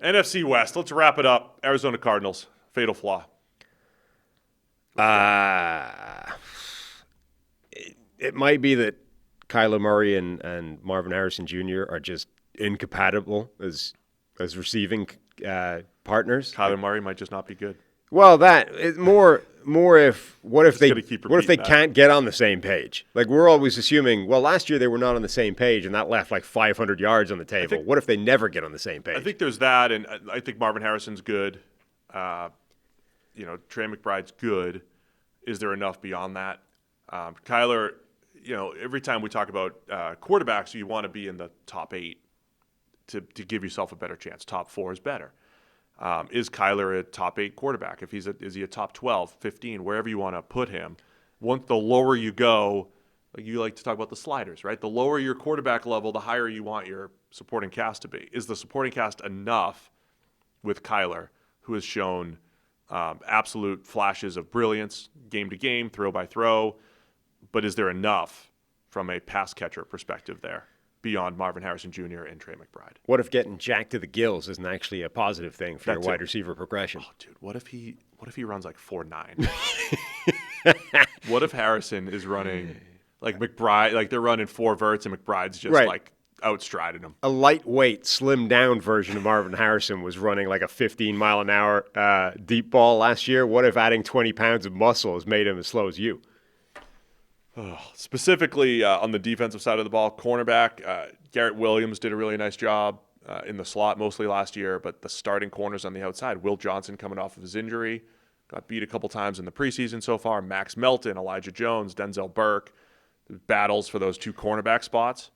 NFC West. Let's wrap it up. Arizona Cardinals. Fatal flaw. It might be that Kyler Murray and Marvin Harrison Jr. are just incompatible as receiving partners. Kyler Murray might just not be good. Well, that is more if what if they that. can't get on the same page? Like we're always assuming. Well, last year they were not on the same page, and that left like 500 yards on the table. What if they never get on the same page? I think there's that, and I think Marvin Harrison's good. Trey McBride's good. Is there enough beyond that? Kyler, every time we talk about quarterbacks, you want to be in the top 8 to give yourself a better chance. Top 4 is better. Is Kyler a top 8 quarterback? Is he a top 12, 15, wherever you want to put him? Once the lower you go, like you like to talk about the sliders, right? The lower your quarterback level, the higher you want your supporting cast to be. Is the supporting cast enough with Kyler, who has shown absolute flashes of brilliance, game to game, throw by throw, but is there enough from a pass catcher perspective there beyond Marvin Harrison Jr. and Trey McBride? What if getting jacked to the gills isn't actually a positive thing for your wide receiver progression? Oh, dude, what if he runs like 4.9? What if Harrison is running like McBride, like they're running 4 verts and McBride's just like outstriding him? A lightweight, slimmed down version of Marvin Harrison was running like a 15-mile-an-hour deep ball last year. What if adding 20 pounds of muscle has made him as slow as you? Specifically on the defensive side of the ball, cornerback, Garrett Williams did a really nice job in the slot mostly last year, but the starting corners on the outside, Will Johnson coming off of his injury, got beat a couple times in the preseason so far, Max Melton, Elijah Jones, Denzel Burke, battles for those 2 cornerback spots.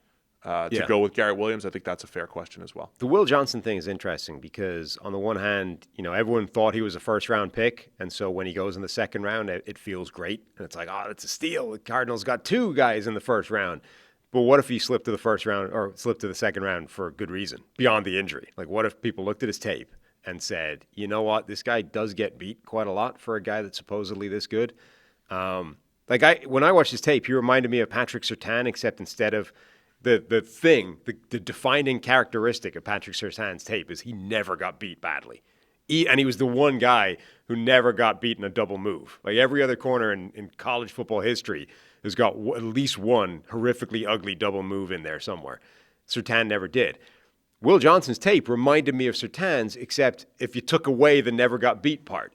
To go with Garrett Williams, I think that's a fair question as well. The Will Johnson thing is interesting because on the one hand, everyone thought he was a first-round pick, and so when he goes in the second round, it feels great. And it's like, it's a steal. The Cardinals got 2 guys in the first round. But what if he slipped to the first round or slipped to the second round for a good reason, beyond the injury? Like, what if people looked at his tape and said, you know what, this guy does get beat quite a lot for a guy that's supposedly this good? When I watched his tape, he reminded me of Patrick Surtain, except instead of the defining characteristic of Patrick Surtain's tape is he never got beat badly. And he was the one guy who never got beat in a double move. Like every other corner in college football history has got at least one horrifically ugly double move in there somewhere. Surtain never did. Will Johnson's tape reminded me of Surtain's, except if you took away the never got beat part.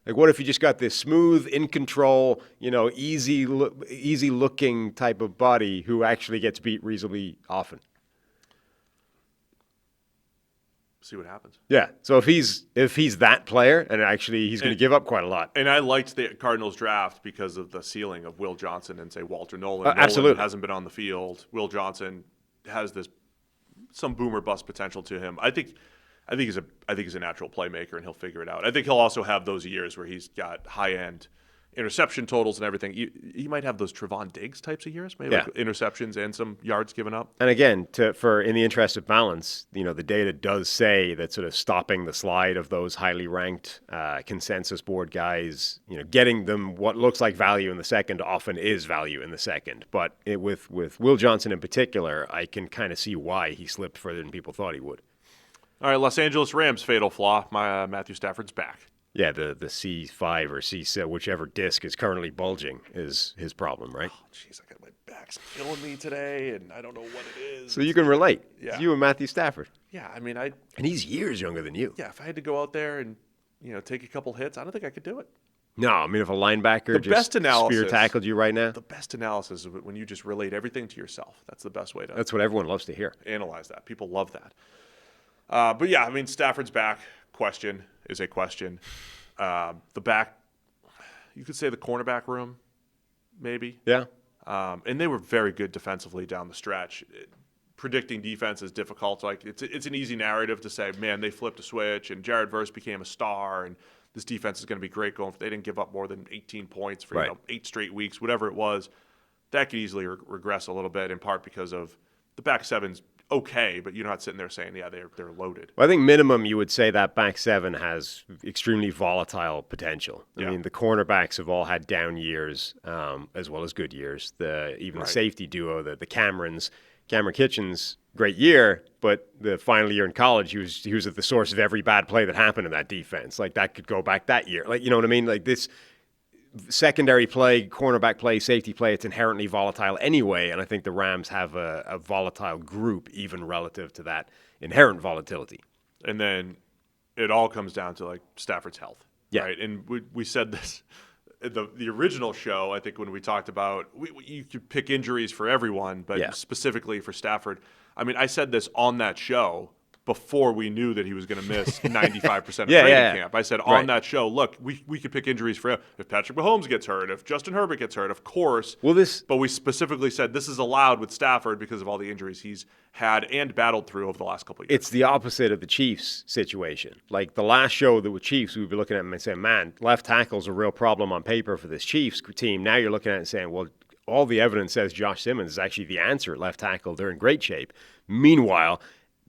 Like, what if you just got this smooth, in control, easy looking type of body who actually gets beat reasonably often? See what happens. Yeah. So if he's that player, and actually he's going to give up quite a lot. And I liked the Cardinals draft because of the ceiling of Will Johnson and say Walter Nolan. Absolutely. Nolan hasn't been on the field. Will Johnson has some boomer bust potential to him. I think he's a natural playmaker, and he'll figure it out. I think he'll also have those years where he's got high-end interception totals and everything. He might have those Trevon Diggs types of years, maybe like interceptions and some yards given up. And again, in the interest of balance, the data does say that sort of stopping the slide of those highly ranked consensus board guys, getting them what looks like value in the second often is value in the second. But with Will Johnson in particular, I can kind of see why he slipped further than people thought he would. All right, Los Angeles Rams, fatal flaw. Matthew Stafford's back. Yeah, the C5 or C6, whichever disc is currently bulging is his problem, right? Oh, jeez, I got my back's killing me today, and I don't know what it is. So you can relate. Yeah. It's you and Matthew Stafford. Yeah, and he's years younger than you. Yeah, if I had to go out there and take a couple hits, I don't think I could do it. No, I mean, if a linebacker spear tackled you right now. The best analysis is when you just relate everything to yourself. That's the best way to. That's what everyone loves to hear. Analyze that. People love that. But yeah, I mean, Stafford's back question is a question. The back, you could say the cornerback room, maybe. Yeah. And they were very good defensively down the stretch. Predicting defense is difficult. Like it's an easy narrative to say, man, they flipped a switch and Jared Verse became a star and this defense is going to be great going. They didn't give up more than 18 points for 8 straight weeks, whatever it was. That could easily regress a little bit, in part because of the back seven's okay, but you're not sitting there saying, yeah, they're loaded. Well, I think minimum you would say that back seven has extremely volatile potential. I mean, the cornerbacks have all had down years as well as good years. The safety duo, the Cameron Kitchens, great year, but the final year in college, he was at the source of every bad play that happened in that defense. Like, that could go back that year. Like, you know what I mean? Like, this secondary play, cornerback play, safety play, it's inherently volatile anyway, and I think the Rams have a volatile group even relative to that inherent volatility. And then it all comes down to, like, Stafford's health, right? And we said this the original show, I think, when we talked about you could pick injuries for everyone, but specifically for Stafford. I mean, I said this on that show before we knew that he was going to miss 95% of training camp. I said on that show, look, we could pick injuries for if Patrick Mahomes gets hurt, if Justin Herbert gets hurt, of course. But we specifically said this is allowed with Stafford because of all the injuries he's had and battled through over the last couple of years. It's the opposite of the Chiefs situation. Like, the last show that with Chiefs, we'd be looking at them and saying, man, left tackle's a real problem on paper for this Chiefs team. Now you're looking at it and saying, well, all the evidence says Josh Simmons is actually the answer at left tackle. They're in great shape. Meanwhile,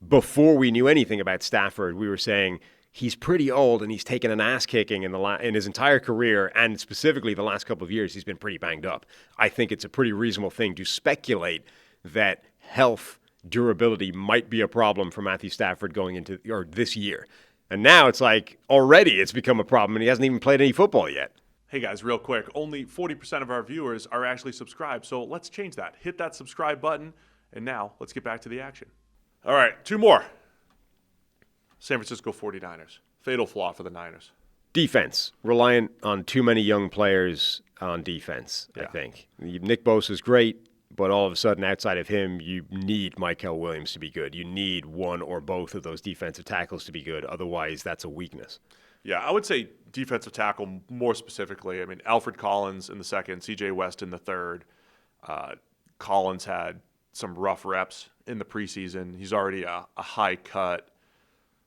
before we knew anything about Stafford, we were saying he's pretty old and he's taken an ass kicking in his entire career, and specifically the last couple of years, he's been pretty banged up. I think it's a pretty reasonable thing to speculate that health durability might be a problem for Matthew Stafford going into this year. And now it's like already it's become a problem, and he hasn't even played any football yet. Hey guys, real quick, only 40% of our viewers are actually subscribed, so let's change that. Hit that subscribe button, and now let's get back to the action. All right, two more. San Francisco 49ers. Fatal flaw for the Niners. Defense. Reliant on too many young players on defense, I think. Nick Bosa's great, but all of a sudden, outside of him, you need Michael Williams to be good. You need one or both of those defensive tackles to be good. Otherwise, that's a weakness. Yeah, I would say defensive tackle more specifically. I mean, Alfred Collins in the second, CJ West in the third. Collins had some rough reps in the preseason. He's already a high cut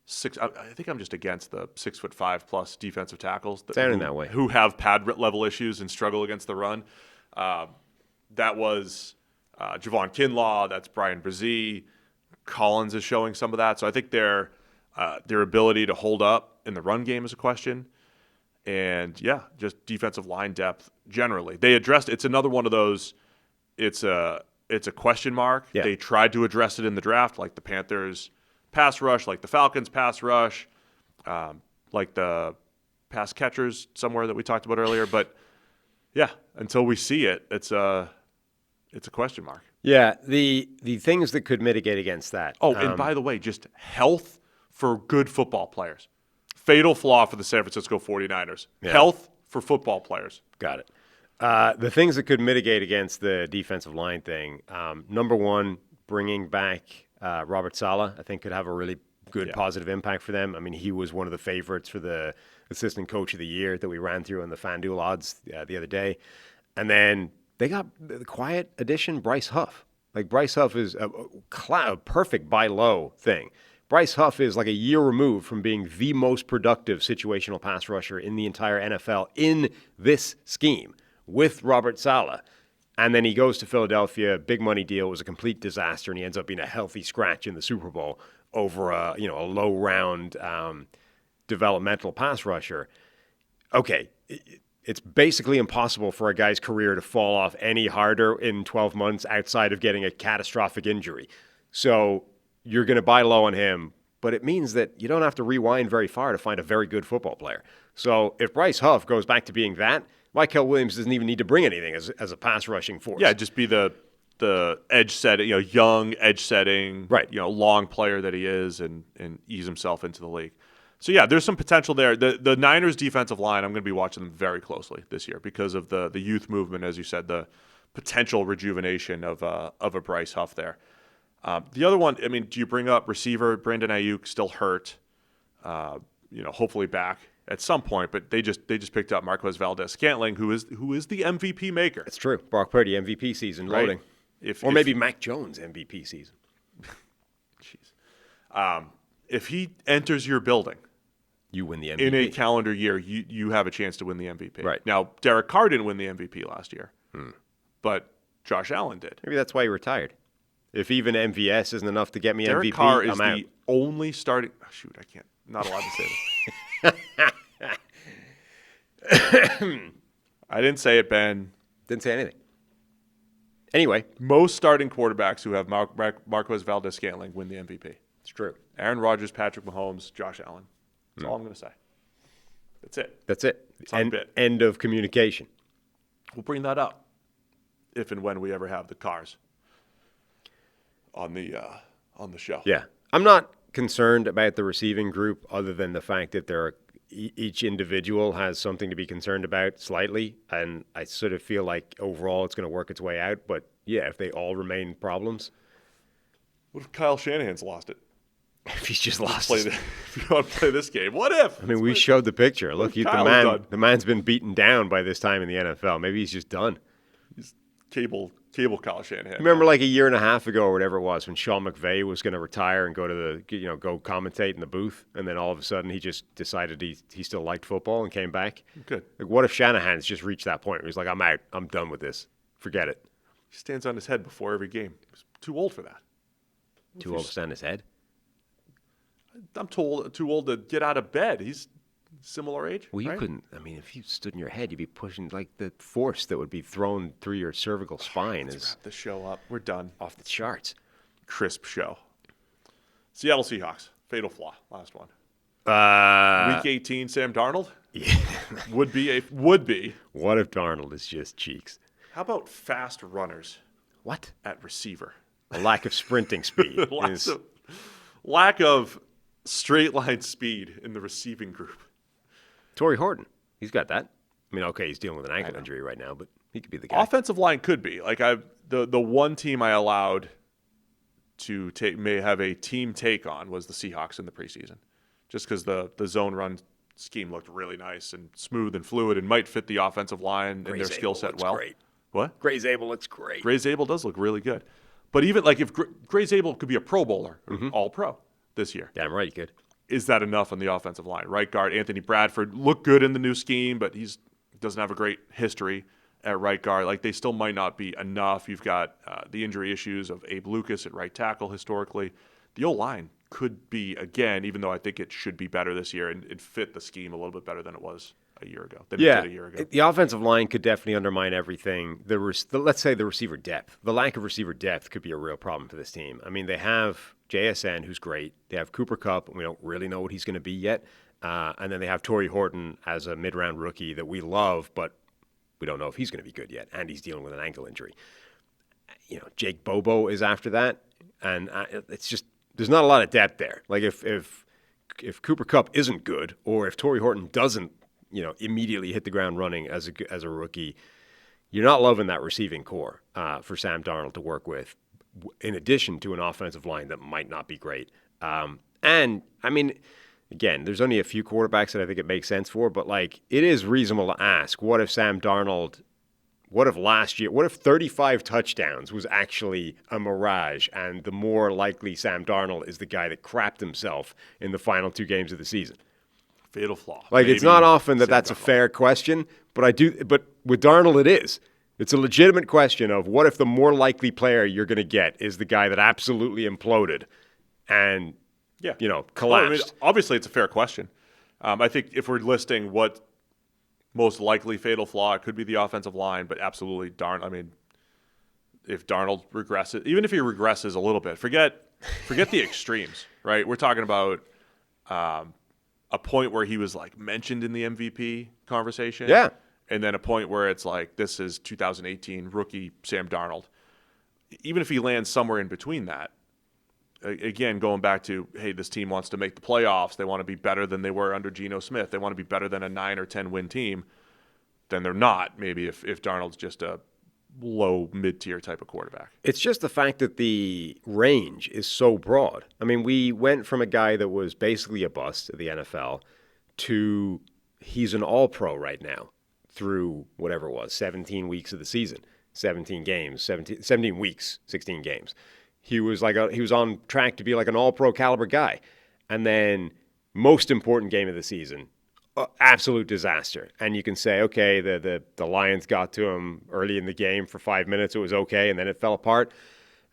I think I'm just against the 6'5" defensive tackles who have pad level issues and struggle against the run. That was Javon Kinlaw. That's Brian Brzee. Collins is showing some of that. So I think their ability to hold up in the run game is a question. And just defensive line depth generally. They addressed it's another one of those. It's a question mark. Yeah. They tried to address it in the draft, like the Panthers pass rush, like the Falcons pass rush, like the pass catchers somewhere that we talked about earlier. But until we see it, it's a question mark. Yeah, the things that could mitigate against that. Oh, and by the way, just health for good football players. Fatal flaw for the San Francisco 49ers. Yeah. Health for football players. Got it. The things that could mitigate against the defensive line thing, number one, bringing back Robert Saleh, I think could have a really good positive impact for them. I mean, he was one of the favorites for the assistant coach of the year that we ran through in the FanDuel odds the other day. And then they got the quiet addition, Bryce Huff. Like, Bryce Huff is a perfect buy low thing. Bryce Huff is like a year removed from being the most productive situational pass rusher in the entire NFL in this scheme with Robert Saleh. And then he goes to Philadelphia, big money deal, was a complete disaster, and he ends up being a healthy scratch in the Super Bowl over a low round developmental pass rusher. Okay, it's basically impossible for a guy's career to fall off any harder in 12 months outside of getting a catastrophic injury. So you're going to buy low on him, but it means that you don't have to rewind very far to find a very good football player. So if Bryce Huff goes back to being that, Michael Williams doesn't even need to bring anything as a pass rushing force. Yeah, just be the edge setting, young edge setting, right? Long player that he is, and ease himself into the league. So yeah, there's some potential there. The Niners defensive line, I'm going to be watching them very closely this year because of the youth movement, as you said, the potential rejuvenation of a Bryce Huff there. The other one, I mean, do you bring up receiver Brandon Ayuk, still hurt? Hopefully back at some point, but they just picked up Marquez Valdes-Scantling, who is the MVP maker. It's true. Brock Purdy MVP season loading, right? Maybe Mac Jones MVP season. Jeez. If he enters your building, you win the MVP. In a calendar year, you have a chance to win the MVP. Right. Now, Derek Carr didn't win the MVP last year, but Josh Allen did. Maybe that's why he retired. If even MVS isn't enough to get me Derek MVP, Carr is I'm out. the only starting. Oh, shoot, I can't. Not allowed to say this. I didn't say it, Ben. Didn't say anything. Anyway, most starting quarterbacks who have Marquez Valdez-Scantling win the MVP. it's true. Aaron Rodgers, Patrick Mahomes, Josh Allen. That's all I'm going to say. That's it. End of communication. We'll bring that up if and when we ever have the cars on the show. Yeah. I'm not concerned about the receiving group other than the fact that each individual has something to be concerned about slightly, and I sort of feel like overall it's going to work its way out. But yeah, if they all remain problems. What if Kyle Shanahan's lost it? If he's just lost it. If you want to play this game, what if? I mean, we showed the picture. Look, the man's been beaten down by this time in the NFL. Maybe he's just done. He's cable Kyle Shanahan. Remember like a year and a half ago or whatever it was when Sean McVay was going to retire and go to go commentate in the booth, and then all of a sudden he just decided he still liked football and came back. Good. Like, what if Shanahan's just reached that point where he's like, I'm out. I'm done with this. Forget it. He stands on his head before every game. He's too old for that. Too old to stand on his head? I'm too old to get out of bed. He's similar age. Well, you right? couldn't. I mean, if you stood in your head, you'd be pushing like the force that would be thrown through your cervical spine Let's wrap the show up. We're done. Off the charts. Crisp show. Seattle Seahawks. Fatal flaw. Last one. Week 18. Sam Darnold. Yeah. would be. What if Darnold is just cheeks? How about fast runners? What? At receiver. A lack of sprinting speed. Lack of straight line speed in the receiving group. Torrey Horton, he's got that. I mean, okay, he's dealing with an ankle injury right now, but he could be the guy. Offensive line could be like the one team I allowed to may have a team take on was the Seahawks in the preseason, just because the zone run scheme looked really nice and smooth and fluid and might fit the offensive line and their skill set well. Great. What? Gray Zabel looks great. Gray Zabel does look really good. But even like if Gray Zabel could be a Pro Bowler, All Pro this year. Damn right he could. Is that enough on the offensive line? Right guard Anthony Bradford looked good in the new scheme, but he doesn't have a great history at right guard. Like they still might not be enough. You've got the injury issues of Abe Lucas at right tackle historically. The O-line could be, again, even though I think it should be better this year and fit the scheme a little bit better than it was a year ago. The offensive line could definitely undermine everything. Let's say the receiver depth. The lack of receiver depth could be a real problem for this team. I mean, they have JSN, who's great. They have Cooper Kupp, and we don't really know what he's going to be yet. And then they have Torrey Horton as a mid-round rookie that we love, but we don't know if he's going to be good yet, and he's dealing with an ankle injury. Jake Bobo is after that, and it's just there's not a lot of depth there. Like if Cooper Kupp isn't good, or if Torrey Horton doesn't immediately hit the ground running as a rookie, you're not loving that receiving core for Sam Darnold to work with, in addition to an offensive line that might not be great. And, I mean, again, there's only a few quarterbacks that I think it makes sense for, but, like, it is reasonable to ask, what if last year, what if 35 touchdowns was actually a mirage, and the more likely Sam Darnold is the guy that crapped himself in the final 2 games of the season? Fatal flaw. Like, it's not often that's a fair question, but with Darnold it is. It's a legitimate question of what if the more likely player you're going to get is the guy that absolutely imploded and, collapsed. Well, I mean, obviously, it's a fair question. I think if we're listing what most likely fatal flaw, it could be the offensive line, but absolutely Darnold. I mean, if Darnold regresses, even if he regresses a little bit, forget the extremes, right? We're talking about a point where he was like mentioned in the MVP conversation. Yeah. And then a point where it's like, this is 2018 rookie Sam Darnold. Even if he lands somewhere in between that, again, going back to, hey, this team wants to make the playoffs. They want to be better than they were under Geno Smith. They want to be better than a 9 or 10 win team. Then they're not, maybe, if Darnold's just a low mid-tier type of quarterback. It's just the fact that the range is so broad. I mean, we went from a guy that was basically a bust at the NFL to he's an all-pro right now through whatever it was, 17 weeks of the season, 17 games, 17 weeks, 16 games. He was on track to be like an all-pro caliber guy. And then most important game of the season, absolute disaster. And you can say, okay, the Lions got to him early in the game for 5 minutes. It was okay, and then it fell apart.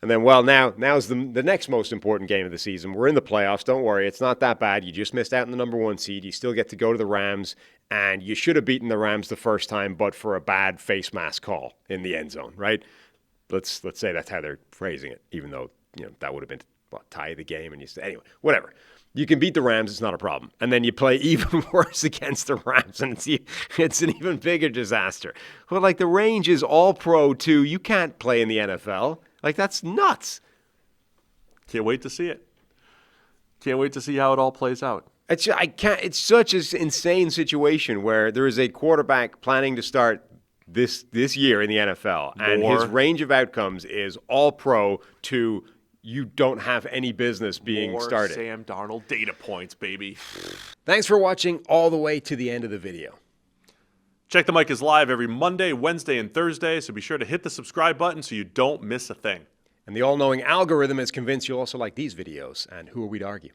And then, now's the next most important game of the season. We're in the playoffs. Don't worry. It's not that bad. You just missed out in the number 1 seed. You still get to go to the Rams, and you should have beaten the Rams the first time, but for a bad face mask call in the end zone, right? let's say that's how they're phrasing it, even though that would have been tie the game, and you say anyway, whatever. You can beat the Rams, it's not a problem. And then you play even worse against the Rams, and it's an even bigger disaster. Well, like the range is all pro too. You can't play in the NFL. Like, that's nuts. Can't wait to see it. Can't wait to see how it all plays out. It's such an insane situation where there is a quarterback planning to start this year in the NFL, and his range of outcomes is all pro to you don't have any business being started. Sam Darnold data points, baby. Thanks for watching all the way to the end of the video. Check the Mic is live every Monday, Wednesday, and Thursday, so be sure to hit the subscribe button so you don't miss a thing. And the all-knowing algorithm is convinced you'll also like these videos, and who are we to argue?